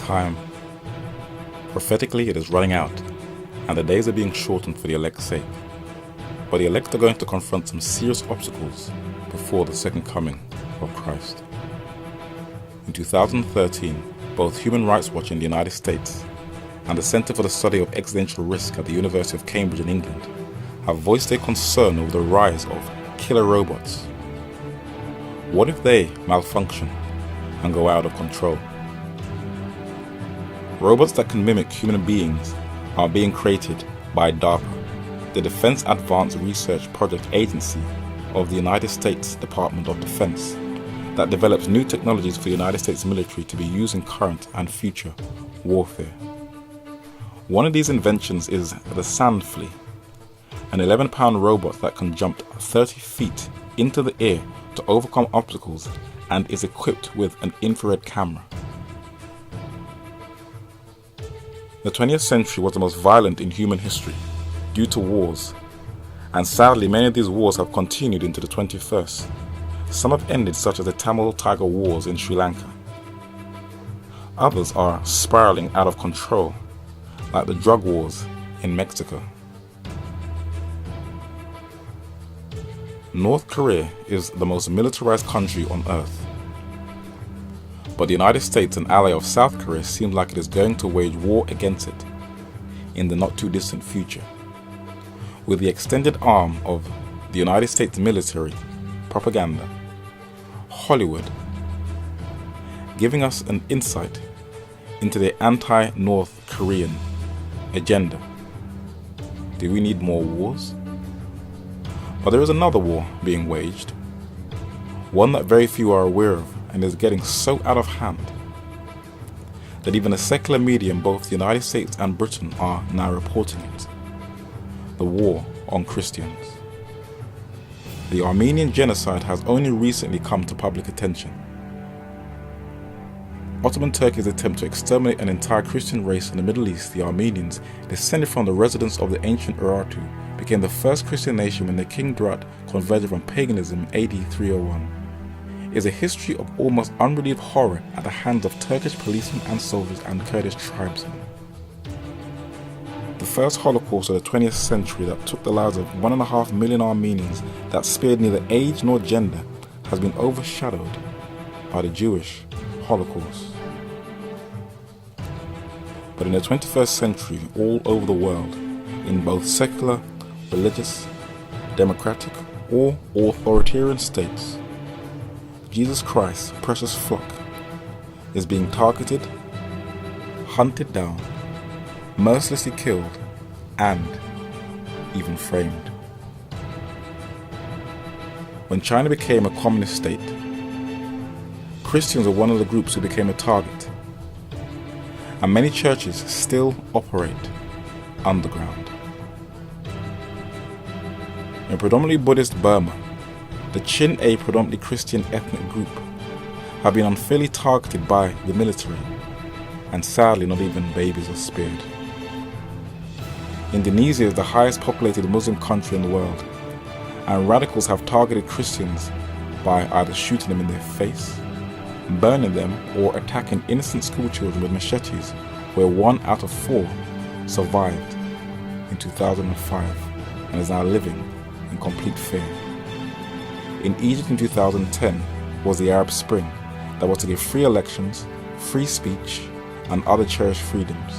time. Prophetically, it is running out, and the days are being shortened for the elect's sake. But the elect are going to confront some serious obstacles before the second coming of Christ. In 2013, both Human Rights Watch in the United States and the Center for the Study of Existential Risk at the University of Cambridge in England have voiced their concern over the rise of killer robots. What if they malfunction and go out of control? Robots that can mimic human beings are being created by DARPA, the Defense Advanced Research Project Agency of the United States Department of Defense, that develops new technologies for the United States military to be used in current and future warfare. One of these inventions is the Sand Flea, an 11-pound robot that can jump 30 feet into the air to overcome obstacles and is equipped with an infrared camera. The 20th century was the most violent in human history due to wars, and sadly many of these wars have continued into the 21st. Some have ended, such as the Tamil Tiger Wars in Sri Lanka. Others are spiraling out of control, like the drug wars in Mexico. North Korea is the most militarized country on earth. But the United States, an ally of South Korea, seems like it is going to wage war against it in the not too distant future. With the extended arm of the United States military, propaganda, Hollywood, giving us an insight into their anti-North Korean agenda. Do we need more wars? But there is another war being waged, one that very few are aware of, and is getting so out of hand that even the secular media in both the United States and Britain are now reporting it. The war on Christians. The Armenian genocide has only recently come to public attention. Ottoman Turkey's attempt to exterminate an entire Christian race in the Middle East, the Armenians, descended from the residents of the ancient Urartu, became the first Christian nation when their king Durat converted from paganism in AD 301. Is a history of almost unrelieved horror at the hands of Turkish policemen and soldiers and Kurdish tribesmen. The first Holocaust of the 20th century that took the lives of 1.5 million Armenians, that spared neither age nor gender, has been overshadowed by the Jewish Holocaust. But in the 21st century, all over the world, in both secular, religious, democratic, or authoritarian states, Jesus Christ's precious flock is being targeted, hunted down, mercilessly killed, and even framed. When China became a communist state, Christians were one of the groups who became a target, and many churches still operate underground. In predominantly Buddhist Burma, the Chin, a predominantly Christian ethnic group, have been unfairly targeted by the military, and sadly not even babies are spared. Indonesia is the highest populated Muslim country in the world, and radicals have targeted Christians by either shooting them in their face, burning them, or attacking innocent schoolchildren with machetes, where 1 out of 4 survived in 2005 and is now living in complete fear. In Egypt in 2010 was the Arab Spring that was to give free elections, free speech, and other cherished freedoms.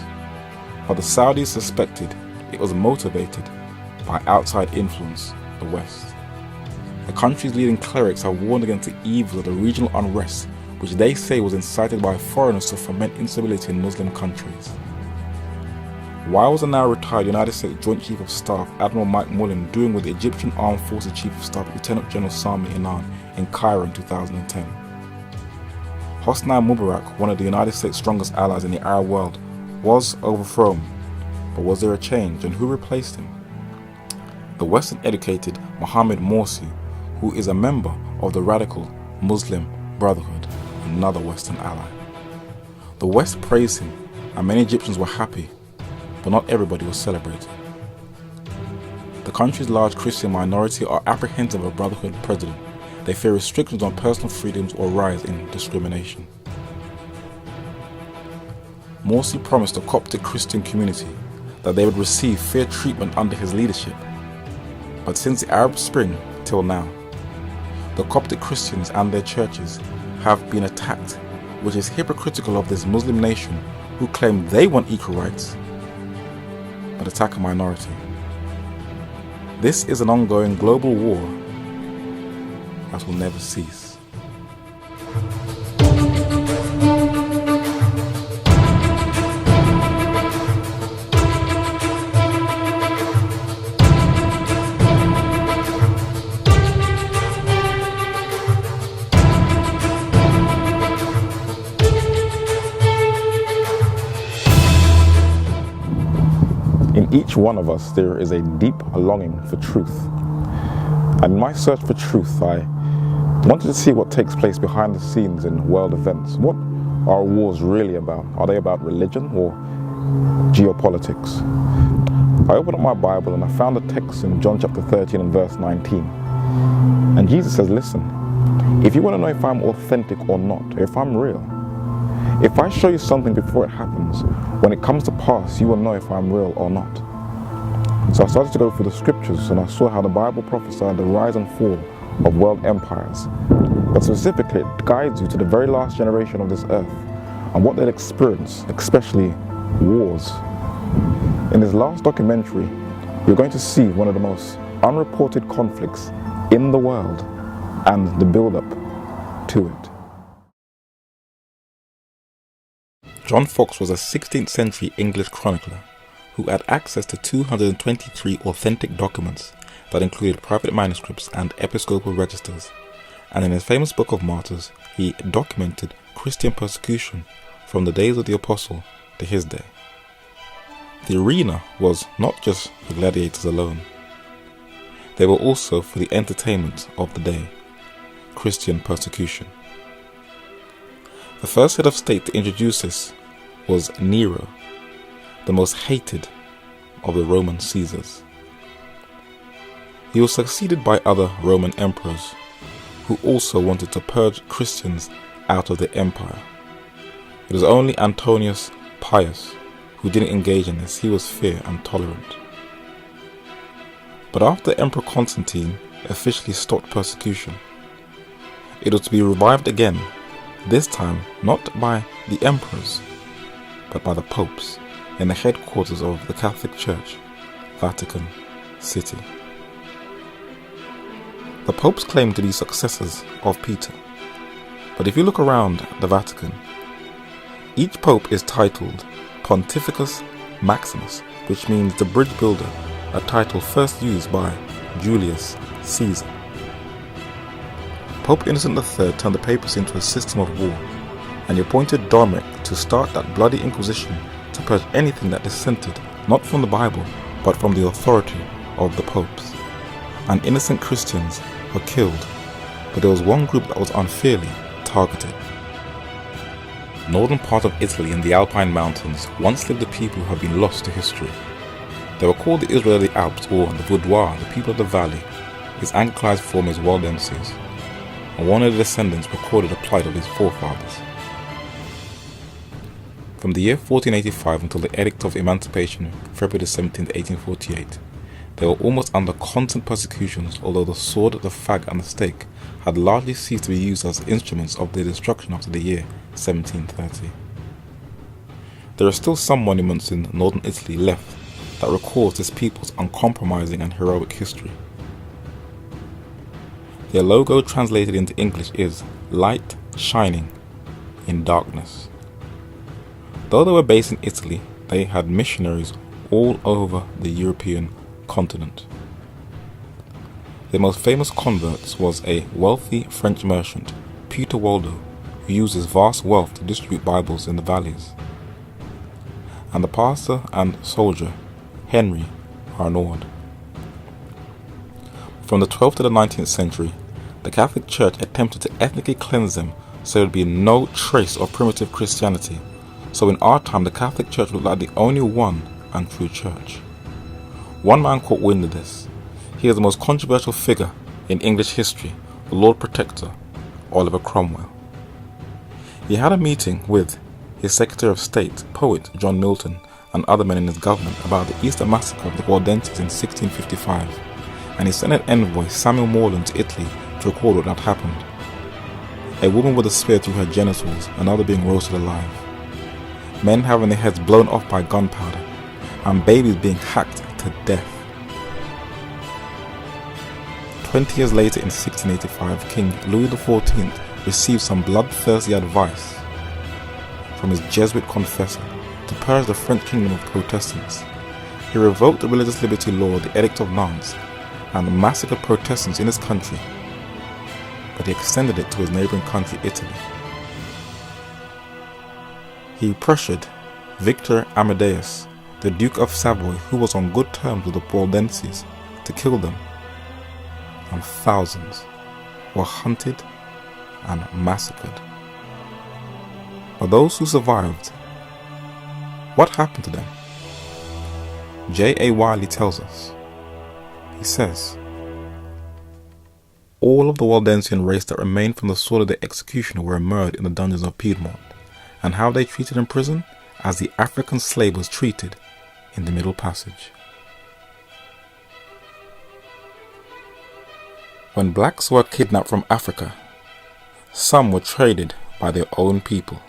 But the Saudis suspected it was motivated by outside influence, the West. The country's leading clerics have warned against the evils of the regional unrest, which they say was incited by foreigners to foment instability in Muslim countries. Why was the now retired United States Joint Chief of Staff Admiral Mike Mullen doing with the Egyptian Armed Forces Chief of Staff Lieutenant General Sami Inan in Cairo in 2010? Hosni Mubarak, one of the United States' strongest allies in the Arab world, was overthrown. But was there a change, and who replaced him? The Western-educated Mohammed Morsi, who is a member of the radical Muslim Brotherhood, another Western ally. The West praised him, and many Egyptians were happy, but not everybody was celebrating. The country's large Christian minority are apprehensive of a Brotherhood president. They fear restrictions on personal freedoms or rise in discrimination. Morsi promised the Coptic Christian community that they would receive fair treatment under his leadership. But since the Arab Spring till now, the Coptic Christians and their churches have been attacked, which is hypocritical of this Muslim nation who claim they want equal rights, but attack a minority. This is an ongoing global war that will never cease. In each one of us, there is a deep longing for truth. And in my search for truth, I wanted to see what takes place behind the scenes in world events. What are wars really about? Are they about religion or geopolitics? I opened up my Bible and I found a text in John chapter 13 and verse 19. And Jesus says, listen, if you want to know if I'm authentic or not, if I'm real, if I show you something before it happens, when it comes to pass, you will know if I'm real or not. So I started to go through the scriptures and I saw how the Bible prophesied the rise and fall of world empires. But specifically, it guides you to the very last generation of this earth and what they'll experience, especially wars. In this last documentary, we're going to see one of the most unreported conflicts in the world and the build-up to it. John Fox was a 16th century English chronicler who had access to 223 authentic documents that included private manuscripts and episcopal registers, and in his famous Book of Martyrs, he documented Christian persecution from the days of the apostle to his day. The arena was not just for gladiators alone. They were also for the entertainment of the day, Christian persecution. The first head of state to introduce this was Nero, the most hated of the Roman Caesars. He was succeeded by other Roman emperors who also wanted to purge Christians out of the empire. It was only Antonius Pius who didn't engage in this. He was fair and tolerant. But after Emperor Constantine officially stopped persecution, it was to be revived again, this time not by the emperors, but by the popes in the headquarters of the Catholic Church, Vatican City. The popes claimed to be successors of Peter, but if you look around the Vatican, each pope is titled Pontificus Maximus, which means the bridge builder, a title first used by Julius Caesar. Pope Innocent III turned the papacy into a system of war, and he appointed Dominic to start that bloody inquisition to purge anything that dissented not from the Bible but from the authority of the popes. And innocent Christians were killed, but there was one group that was unfairly targeted. The northern part of Italy in the Alpine mountains once lived a people who have been lost to history. They were called the Israeli Alps, or the Vaudois, the people of the valley. His Anglicized form is Waldenses, and one of the descendants recorded the plight of his forefathers. From the year 1485 until the Edict of Emancipation, February 17, 1848, they were almost under constant persecutions, although the sword, the fag and the stake had largely ceased to be used as instruments of their destruction after the year 1730. There are still some monuments in northern Italy left that records this people's uncompromising and heroic history. Their logo translated into English is light shining in darkness. Though they were based in Italy, they had missionaries all over the European continent. Their most famous converts was a wealthy French merchant, Peter Waldo, who used his vast wealth to distribute Bibles in the valleys, and the pastor and soldier, Henry Arnaud. From the 12th to the 19th century, the Catholic Church attempted to ethnically cleanse them so there would be no trace of primitive Christianity. So in our time, the Catholic Church looked like the only one and true church. One man caught wind of this. He is the most controversial figure in English history, the Lord Protector, Oliver Cromwell. He had a meeting with his Secretary of State, poet John Milton, and other men in his government about the Easter massacre of the Waldenses in 1655, and he sent an envoy, Samuel Morland, to Italy to record what had happened. A woman with a spear through her genitals, another being roasted alive, men having their heads blown off by gunpowder, and babies being hacked to death. 20 years later, in 1685, King Louis XIV received some bloodthirsty advice from his Jesuit confessor to purge the French kingdom of Protestants. He revoked the religious liberty law, the Edict of Nantes, and massacred Protestants in his country, but he extended it to his neighbouring country, Italy. He pressured Victor Amadeus, the Duke of Savoy, who was on good terms with the Waldenses, to kill them, and thousands were hunted and massacred. But those who survived, what happened to them? J.A. Wiley tells us. He says, all of the Waldensian race that remained from the sword of the executioner were immured in the dungeons of Piedmont, and how they treated in prison as the African slave was treated in the Middle Passage. When blacks were kidnapped from Africa, some were traded by their own people.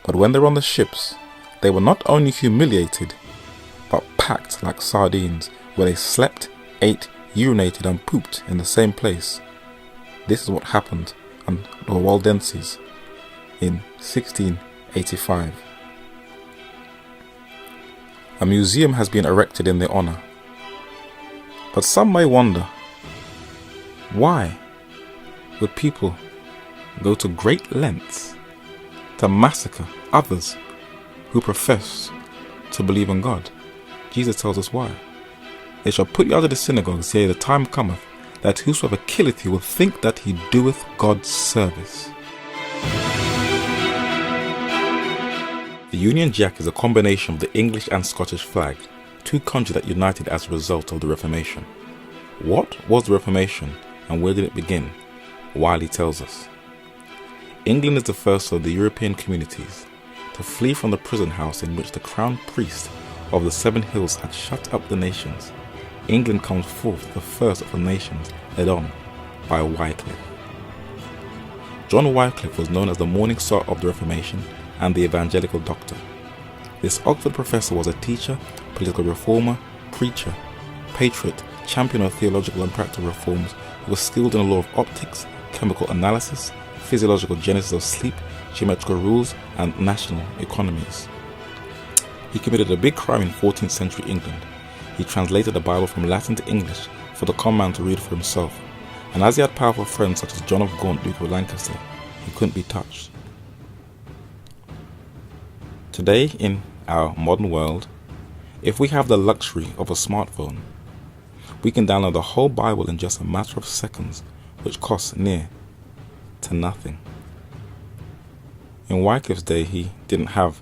But when they were on the ships, they were not only humiliated, but packed like sardines, where they slept, ate, urinated and pooped in the same place. This is what happened on the Waldenses in 1685. A museum has been erected in their honor. But some may wonder, why would people go to great lengths to massacre others who profess to believe in God? Jesus tells us why. They shall put you out of the synagogues, yea, the time cometh, that whosoever killeth you will think that he doeth God's service. The Union Jack is a combination of the English and Scottish flag, two countries that united as a result of the Reformation. What was the Reformation and where did it begin? Wiley tells us. England is the first of the European communities to flee from the prison house in which the crown priest of the Seven Hills had shut up the nations. England comes forth the first of the nations led on by Wycliffe. John Wycliffe was known as the Morning Star of the Reformation and the Evangelical Doctor. This Oxford professor was a teacher, political reformer, preacher, patriot, champion of theological and practical reforms, who was skilled in the law of optics, chemical analysis, physiological genesis of sleep, geometrical rules, and national economies. He committed a big crime in 14th century England. He translated the Bible from Latin to English for the common man to read for himself, and as he had powerful friends such as John of Gaunt, Duke of Lancaster, he couldn't be touched. Today, in our modern world, if we have the luxury of a smartphone, we can download the whole Bible in just a matter of seconds, which costs near to nothing. In Wycliffe's day, he didn't have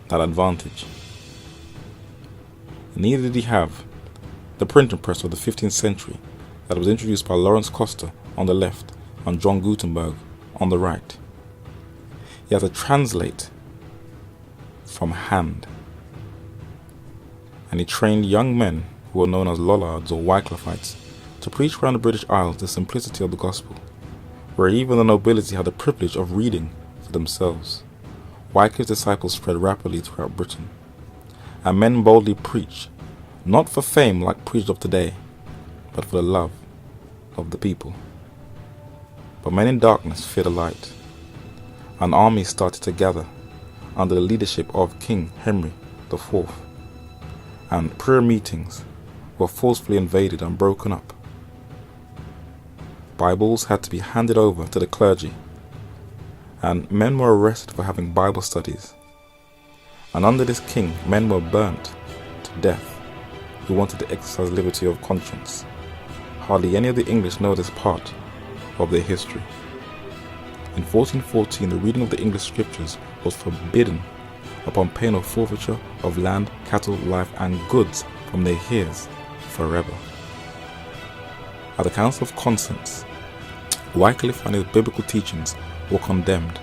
that advantage. Neither did he have the printing press of the 15th century that was introduced by Lawrence Coster on the left and John Gutenberg on the right. He had to translate from hand, and he trained young men who were known as Lollards or Wycliffites to preach around the British Isles the simplicity of the gospel, where even the nobility had the privilege of reading for themselves. Wycliffe's disciples spread rapidly throughout Britain, and men boldly preached, not for fame like preached of today, but for the love of the people. But men in darkness feared the light. An army started to gather under the leadership of King Henry IV, and prayer meetings were forcefully invaded and broken up. Bibles had to be handed over to the clergy, and men were arrested for having Bible studies. And under this king, men were burnt to death who wanted to exercise liberty of conscience. Hardly any of the English know this part of their history. In 1414, the reading of the English scriptures was forbidden upon pain of forfeiture of land, cattle, life, and goods from their heirs forever. At the Council of Constance, Wycliffe and his biblical teachings were condemned,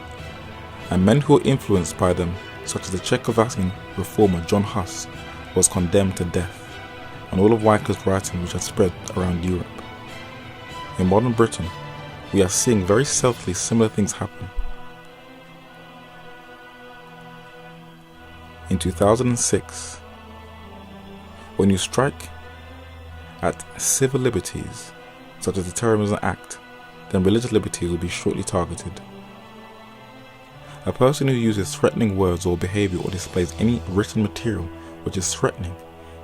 and men who were influenced by them, such as the Czechoslovakian reformer John Huss, was condemned to death, and all of Wycliffe's writing which had spread around Europe. In modern Britain, we are seeing very stealthily similar things happen. In 2006, when you strike at civil liberties, such as the Terrorism Act, then religious liberties will be shortly targeted. A person who uses threatening words or behavior or displays any written material which is threatening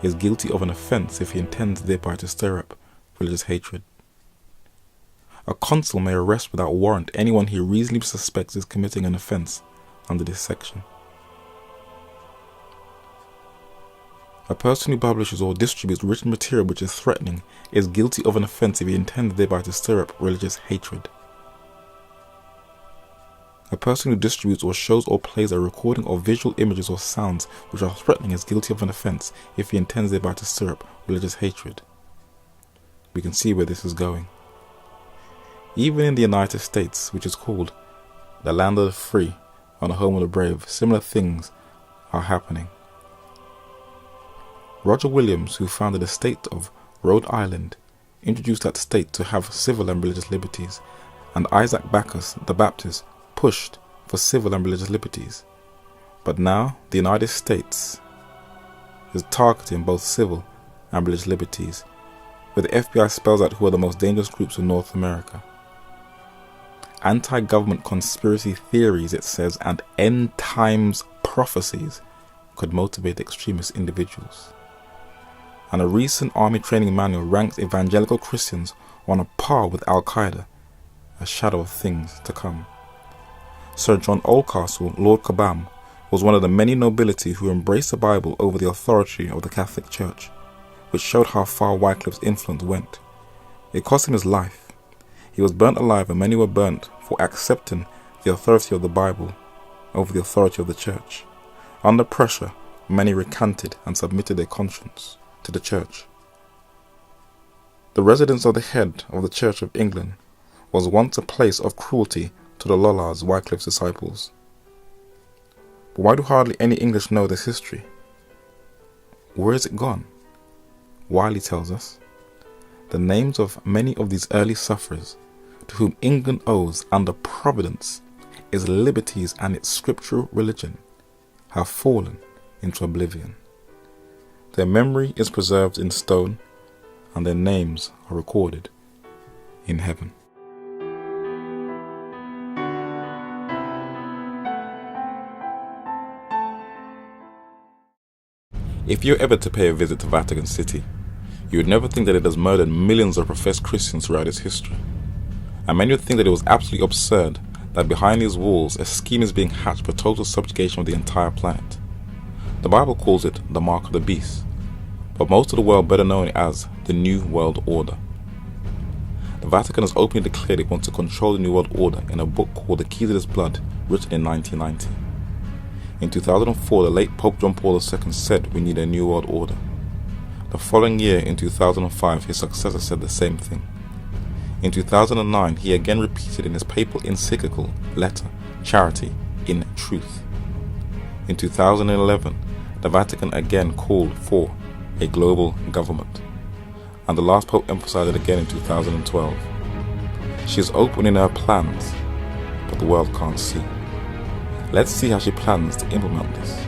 is guilty of an offense if he intends thereby to stir up religious hatred. A consul may arrest without warrant anyone he reasonably suspects is committing an offense under this section. A person who publishes or distributes written material which is threatening is guilty of an offense if he intends thereby to stir up religious hatred. A person who distributes or shows or plays a recording of visual images or sounds which are threatening is guilty of an offense if he intends thereby to stir up religious hatred. We can see where this is going. Even in the United States, which is called the land of the free and the home of the brave, similar things are happening. Roger Williams, who founded the state of Rhode Island, introduced that state to have civil and religious liberties, and Isaac Backus, the Baptist, pushed for civil and religious liberties. But now the United States is targeting both civil and religious liberties, where the FBI spells out who are the most dangerous groups in North America. Anti-government conspiracy theories, it says, and end times prophecies could motivate extremist individuals. And a recent army training manual ranks evangelical Christians on a par with Al-Qaeda, a shadow of things to come. Sir John Oldcastle, Lord Cobham, was one of the many nobility who embraced the Bible over the authority of the Catholic Church, which showed how far Wycliffe's influence went. It cost him his life. He was burnt alive, and many were burnt for accepting the authority of the Bible over the authority of the Church. Under pressure, many recanted and submitted their conscience to the Church. The residence of the head of the Church of England was once a place of cruelty to the Lollards, Wycliffe's disciples. But why do hardly any English know this history? Where is it gone? Wiley tells us, the names of many of these early sufferers, to whom England owes under providence its liberties and its scriptural religion, have fallen into oblivion. Their memory is preserved in stone, and their names are recorded in heaven. If you're ever to pay a visit to Vatican City, you would never think that it has murdered millions of professed Christians throughout its history. And many would think that it was absolutely absurd that behind these walls a scheme is being hatched for total subjugation of the entire planet. The Bible calls it the mark of the beast, but most of the world better know it as the New World Order. The Vatican has openly declared it wants to control the New World Order in a book called The Keys of This Blood, written in 1990. In 2004, the late Pope John Paul II said we need a New World Order. The following year, in 2005, his successor said the same thing. In 2009, he again repeated in his papal encyclical letter, Charity in Truth. In 2011, the Vatican again called for a global government, and the last Pope emphasized it again in 2012. She is open in her plans, but the world can't see. Let's see how she plans to implement this.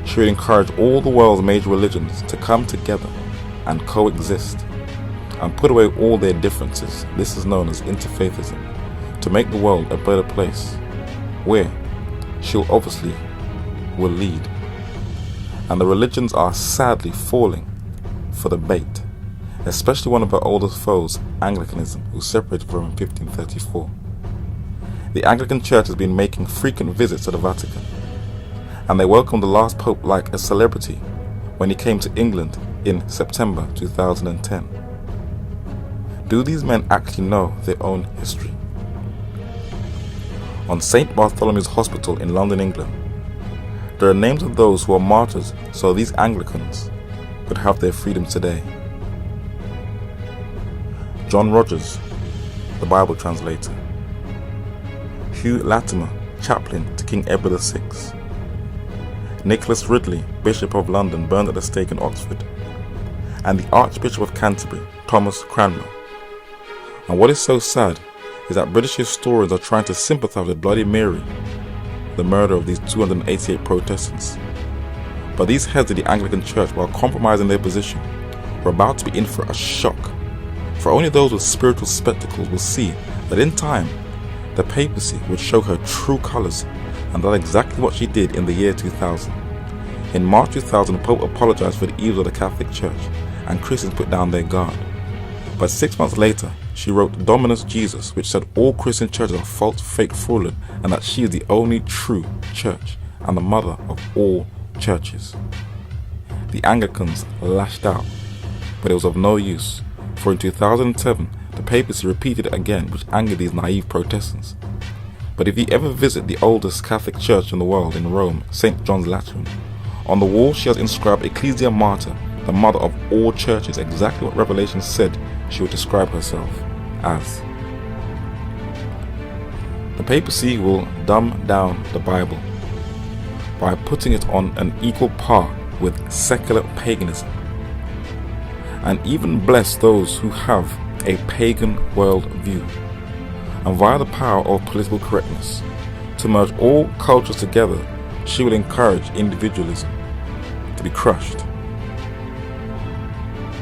She will encourage all the world's major religions to come together and coexist and put away all their differences. This is known as interfaithism, to make the world a better place, where she'll obviously will lead. And the religions are sadly falling for the bait, especially one of her oldest foes, Anglicanism, who separated from in 1534. The Anglican Church has been making frequent visits to the Vatican, and they welcomed the last Pope like a celebrity when he came to England in September 2010. Do these men actually know their own history? On St. Bartholomew's Hospital in London, England, there are names of those who are martyrs so these Anglicans could have their freedom today. John Rogers, the Bible translator. Hugh Latimer, chaplain to King Edward VI. Nicholas Ridley, Bishop of London, burned at the stake in Oxford. And the Archbishop of Canterbury, Thomas Cranmer. And what is so sad is that British historians are trying to sympathise with Bloody Mary, the murder of these 288 Protestants. But these heads of the Anglican Church, while compromising their position, were about to be in for a shock. For only those with spiritual spectacles will see that in time, the papacy would show her true colours, and that's exactly what she did in the year 2000. In March 2000, the Pope apologised for the evils of the Catholic Church, and Christians put down their guard. But 6 months later, she wrote Dominus Jesus, which said all Christian churches are false, fake, fraudulent, and that she is the only true church and the mother of all churches. The Anglicans lashed out, but it was of no use, for in 2007, the papacy repeated it again, which angered these naive Protestants. But if you ever visit the oldest Catholic church in the world in Rome, St. John's Lateran, on the wall she has inscribed Ecclesia Mater, the mother of all churches, exactly what Revelation said she would describe herself as. The papacy will dumb down the Bible by putting it on an equal par with secular paganism, and even bless those who have a pagan worldview, and via the power of political correctness, to merge all cultures together, she will encourage individualism to be crushed.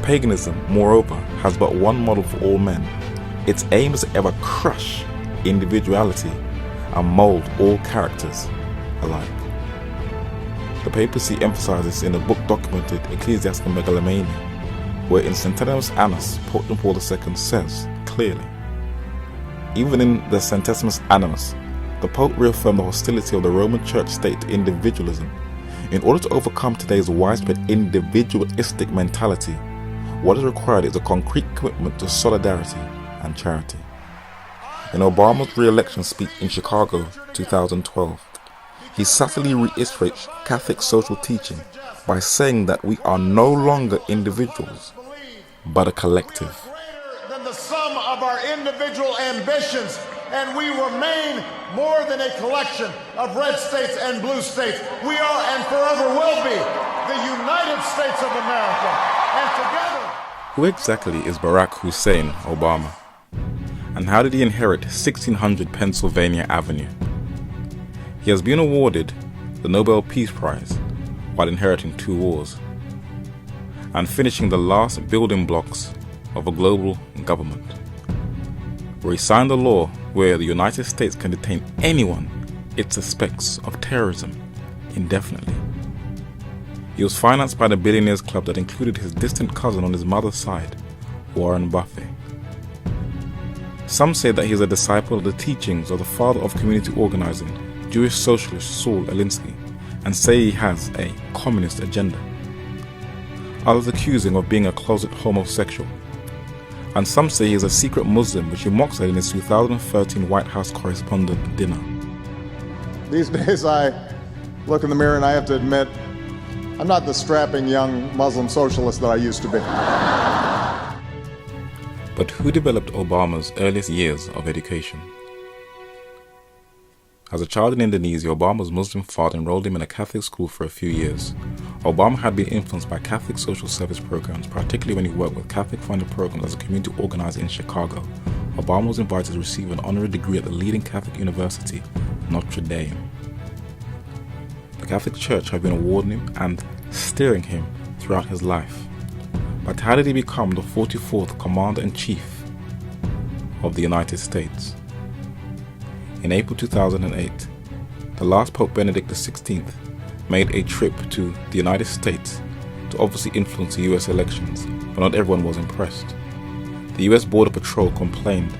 Paganism, moreover, has but one model for all men. Its aim is to ever crush individuality and mould all characters alike. The papacy emphasizes in the book documented Ecclesiastical Megalomania, where in Centesimus Annus, Pope John Paul II says clearly, even in the Centesimus Animus, the Pope reaffirmed the hostility of the Roman Church state to individualism. In order to overcome today's widespread individualistic mentality, what is required is a concrete commitment to solidarity and charity. In Obama's re-election speech in Chicago 2012, he subtly reiterates Catholic social teaching by saying that we are no longer individuals, but a collective. Than the sum of our individual ambitions, and we remain more than a collection of red states and blue states. We are and forever will be the United States of America, and together. Who exactly is Barack Hussein Obama? And how did he inherit 1600 Pennsylvania Avenue? He has been awarded the Nobel Peace Prize while inheriting 2 wars and finishing the last building blocks of a global government, where he signed a law where the United States can detain anyone it suspects of terrorism indefinitely. He was financed by the Billionaires Club that included his distant cousin on his mother's side, Warren Buffett. Some say that he is a disciple of the teachings of the father of community organizing, Jewish socialist Saul Alinsky, and say he has a communist agenda. Others accuse him of being a closet homosexual. And some say he is a secret Muslim, which he mocks at in his 2013 White House correspondent dinner. These days I look in the mirror and I have to admit, I'm not the strapping young Muslim socialist that I used to be. But who developed Obama's earliest years of education? As a child in Indonesia, Obama's Muslim father enrolled him in a Catholic school for a few years. Obama had been influenced by Catholic social service programs, particularly when he worked with Catholic-funded programs as a community organizer in Chicago. Obama was invited to receive an honorary degree at the leading Catholic university, Notre Dame. The Catholic Church had been awarding him and steering him throughout his life. But how did he become the 44th Commander-in-Chief of the United States? In April 2008, the last Pope Benedict XVI made a trip to the United States to obviously influence the US elections, but not everyone was impressed. The US Border Patrol complained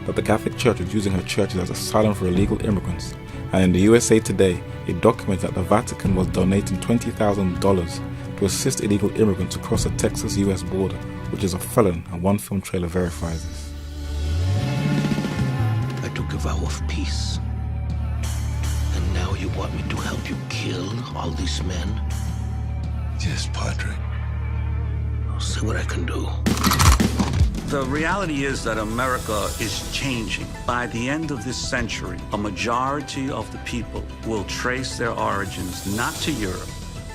that the Catholic Church was using her churches as asylum for illegal immigrants, and in the USA Today, it documented that the Vatican was donating $20,000 to assist illegal immigrants across the Texas-US border, which is a felon, and one film trailer verifies this. I took a vow of peace, and now you want me to help you kill all these men? Yes, Padre. I'll see what I can do. The reality is that America is changing. By the end of this century, a majority of the people will trace their origins not to Europe,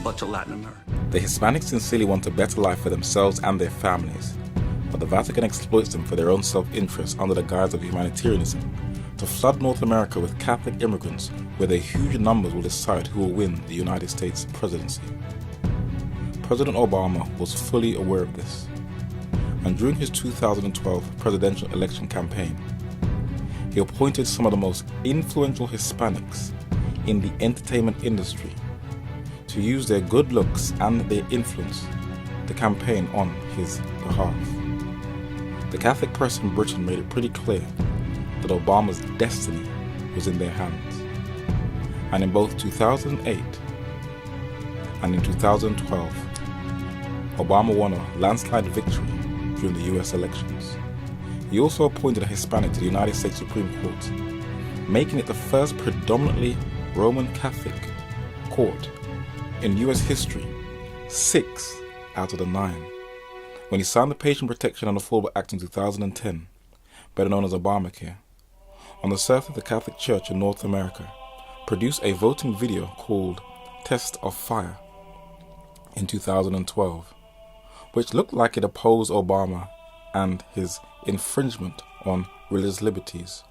but to Latin America. The Hispanics sincerely want a better life for themselves and their families, but the Vatican exploits them for their own self-interest under the guise of humanitarianism, to flood North America with Catholic immigrants where their huge numbers will decide who will win the United States presidency. President Obama was fully aware of this, and during his 2012 presidential election campaign, he appointed some of the most influential Hispanics in the entertainment industry to use their good looks and their influence to campaign on his behalf. The Catholic press in Britain made it pretty clear that Obama's destiny was in their hands. And in both 2008 and in 2012, Obama won a landslide victory during the US elections. He also appointed a Hispanic to the United States Supreme Court, making it the first predominantly Roman Catholic court in US history, 6 out of the 9. When he signed the Patient Protection and Affordable Act in 2010, better known as Obamacare, on the surface, the Catholic Church in North America produced a voting video called Test of Fire in 2012, which looked like it opposed Obama and his infringement on religious liberties,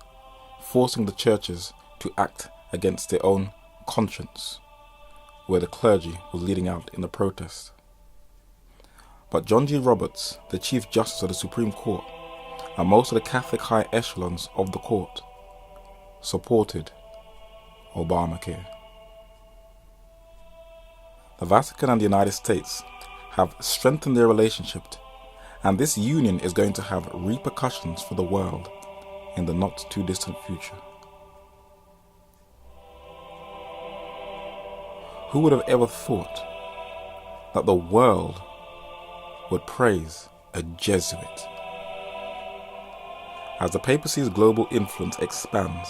forcing the churches to act against their own conscience, where the clergy was leading out in the protest. But John G. Roberts, the Chief Justice of the Supreme Court, and most of the Catholic high echelons of the court supported Obamacare. The Vatican and the United States have strengthened their relationship, and this union is going to have repercussions for the world in the not too distant future. Who would have ever thought that the world would praise a Jesuit? As the papacy's global influence expands,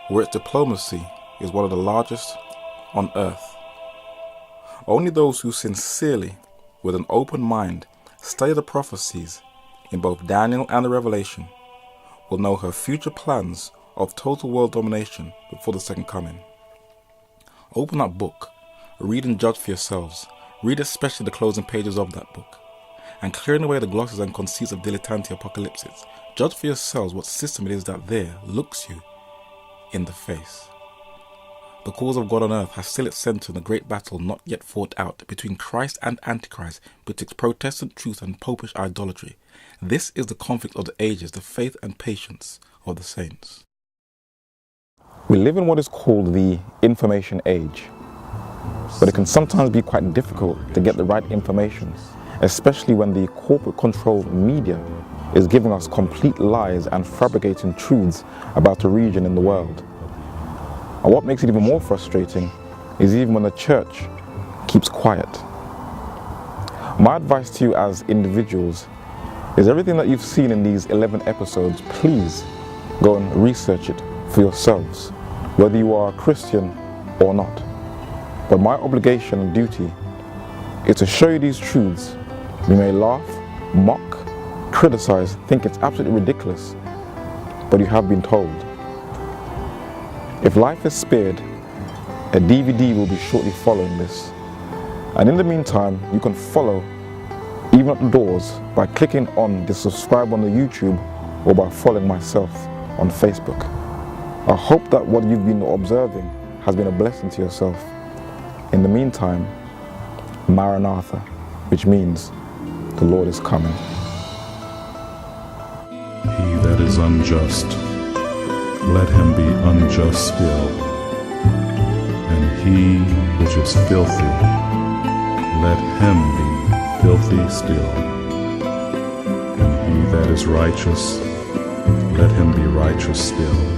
where its diplomacy is one of the largest on earth, only those who sincerely, with an open mind, study the prophecies in both Daniel and the Revelation will know her future plans of total world domination before the second coming. Open that book, read and judge for yourselves. Read especially the closing pages of that book, and clearing away the glosses and conceits of dilettante apocalypses, judge for yourselves what system it is that there looks you in the face. The cause of God on earth has still its center in the great battle not yet fought out between Christ and Antichrist, betwixt Protestant truth and Popish idolatry. This is the conflict of the ages, the faith and patience of the saints. We live in what is called the information age, but it can sometimes be quite difficult to get the right information, especially when the corporate-controlled media is giving us complete lies and fabricating truths about a region in the world. And what makes it even more frustrating is even when the church keeps quiet. My advice to you as individuals is everything that you've seen in these 11 episodes, please go and research it for yourselves, whether you are a Christian or not. But my obligation and duty is to show you these truths. You may laugh, mock, criticize, think it's absolutely ridiculous, but you have been told. If life is spared, a DVD will be shortly following this. And in the meantime, you can follow even at the doors by clicking on the subscribe on the YouTube or by following myself on Facebook. I hope that what you've been observing has been a blessing to yourself. In the meantime, Maranatha, which means the Lord is coming. He that is unjust, let him be unjust still. And he which is filthy, let him be filthy still. And he that is righteous, let him be righteous still.